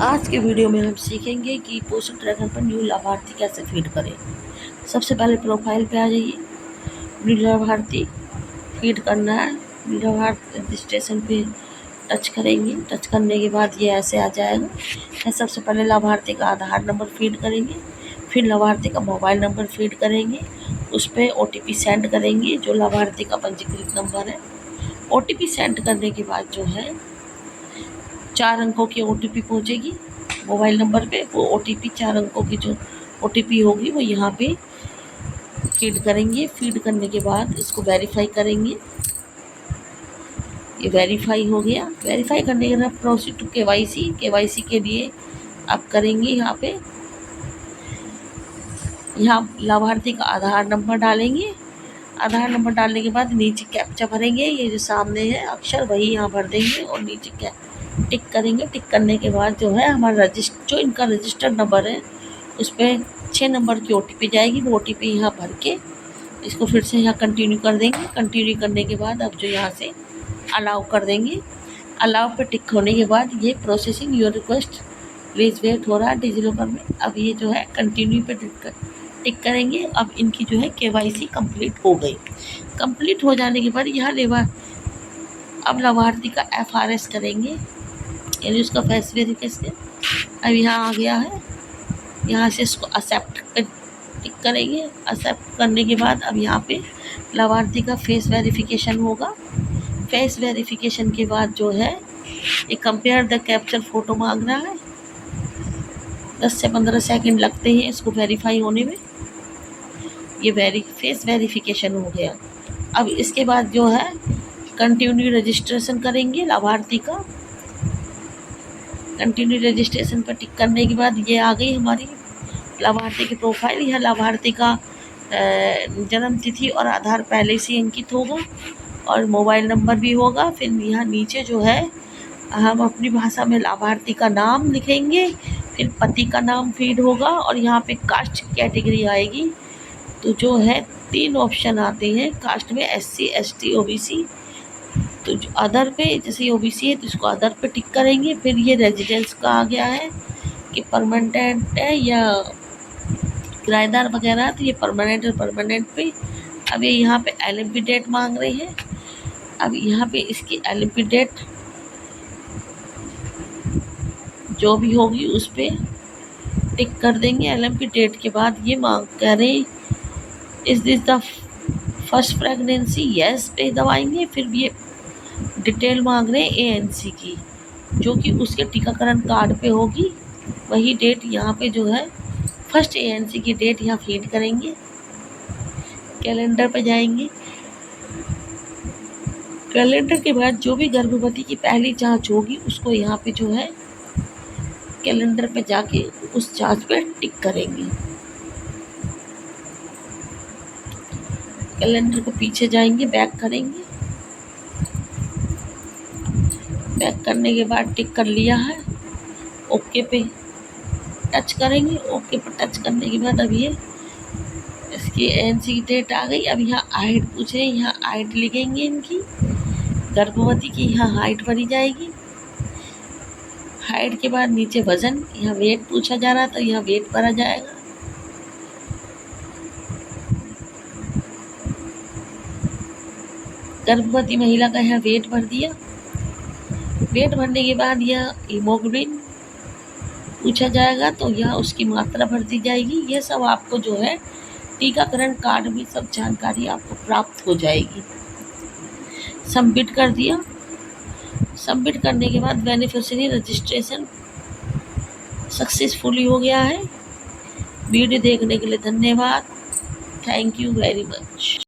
आज के वीडियो में हम सीखेंगे कि पोषण ट्रैकर पर न्यू लाभार्थी कैसे फीड करें। सबसे पहले प्रोफाइल पे आ जाइए। न्यू लाभार्थी फीड करना है। न्यू लाभार्थी रजिस्ट्रेशन पे टच करेंगे। टच करने के बाद ये ऐसे आ जाएगा। सबसे पहले लाभार्थी का आधार नंबर फीड करेंगे, फिर लाभार्थी का मोबाइल नंबर फीड करेंगे, उस पर OTP सेंड करेंगे जो लाभार्थी का पंजीकृत नंबर है। OTP सेंड करने के बाद जो है 4 अंकों की OTP पहुंचेगी मोबाइल नंबर पे। वो OTP 4 अंकों की जो OTP होगी वो यहाँ पे फीड करेंगे। फीड करने के बाद इसको वेरीफाई करेंगे। ये वेरीफाई हो गया। वेरीफाई करने के बाद प्रोसीड टू KYC के लिए आप करेंगे। यहाँ लाभार्थी का आधार नंबर डालेंगे। आधार नंबर डालने के बाद नीचे कैप्चा भरेंगे। ये जो सामने है अक्षर वही यहाँ भर देंगे और नीचे टिक करेंगे। टिक करने के बाद जो है हमारा जो इनका रजिस्टर्ड नंबर है उस पर 6 नंबर की OTP जाएगी। वो OTP यहाँ भर के इसको फिर से यहाँ कंटिन्यू कर देंगे। कंटिन्यू करने के बाद अब जो यहाँ से अलाउ कर देंगे। अलाउ पे टिक होने के बाद ये processing your request please wait हो रहा है डिजिलॉकर में। अब ये जो है कंटिन्यू पे टिक करेंगे। अब इनकी जो है KYC कंप्लीट हो गई। कंप्लीट हो जाने के बाद यहाँ अब लाभार्थी का FRS करेंगे, यानी उसका फेस वेरिफिकेशन। अब यहाँ आ गया है। यहाँ से इसको एक्सेप्ट टिक करेंगे। एक्सेप्ट करने के बाद अब यहाँ पे लाभार्थी का फेस वेरिफिकेशन होगा। फेस वेरिफिकेशन के बाद जो है ये कंपेयर द कैप्चर फ़ोटो मांग रहा है। 10 से 15 सेकंड लगते हैं इसको वेरीफाई होने में। ये फेस वेरिफिकेशन हो गया। अब इसके बाद जो है कंटिन्यू रजिस्ट्रेशन करेंगे लाभार्थी का। कंटिन्यू रजिस्ट्रेशन पर टिक करने के बाद ये आ गई हमारी लाभार्थी की प्रोफाइल। यह लाभार्थी का जन्म तिथि और आधार पहले से अंकित होगा और मोबाइल नंबर भी होगा। फिर यहाँ नीचे जो है हम अपनी भाषा में लाभार्थी का नाम लिखेंगे, फिर पति का नाम फीड होगा और यहाँ पे कास्ट कैटेगरी आएगी। तो जो है 3 ऑप्शन आते हैं कास्ट में, SC ST OBC। तो जो अदर पे जैसे OBC है तो इसको अदर पे टिक करेंगे। फिर ये रेजिडेंस का आ गया है कि परमानेंट है या किराएदार वगैरह, तो ये परमानेंट पे। अब ये यहाँ पे LMP डेट मांग रहे हैं। अब यहाँ पे इसकी LMP डेट जो भी होगी उस पर टिक कर देंगे। LMP डेट के बाद ये मांग कर रहे is this the first pregnancy, yes पे दबाएंगे। फिर ये डिटेल मांग रहे हैं ANC की, जो कि उसके टीकाकरण कार्ड पे होगी। वही डेट यहाँ पे जो है फर्स्ट ANC की डेट यहाँ फीड करेंगे। कैलेंडर पे जाएंगे। कैलेंडर के बाद जो भी गर्भवती की पहली जांच होगी उसको यहाँ पे जो है कैलेंडर पे जाके उस जांच पे टिक करेंगे। कैलेंडर को पीछे जाएंगे, बैक करेंगे। बैक करने के बाद टिक कर लिया है। ओके पे टच करेंगे। ओके पे टच करने के बाद अब ये इसकी ANC की डेट आ गई। अब यहाँ हाइट पूछ रहे हैं, यहाँ हाइट लिखेंगे इनकी गर्भवती की। यहाँ हाइट भरी जाएगी। हाइट के बाद नीचे वजन, यहाँ वेट पूछा जा रहा था, यहाँ वेट भरा जाएगा। गर्भवती महिला का यहाँ वेट भर दिया। वेट भरने के बाद यह हीमोग्लोबिन पूछा जाएगा तो यहाँ उसकी मात्रा भर दी जाएगी। यह सब आपको जो है टीकाकरण कार्ड में सब जानकारी आपको प्राप्त हो जाएगी। सबमिट कर दिया। सबमिट करने के बाद बेनिफिशियरी रजिस्ट्रेशन सक्सेसफुली हो गया है। वीडियो देखने के लिए धन्यवाद। Thank you very much.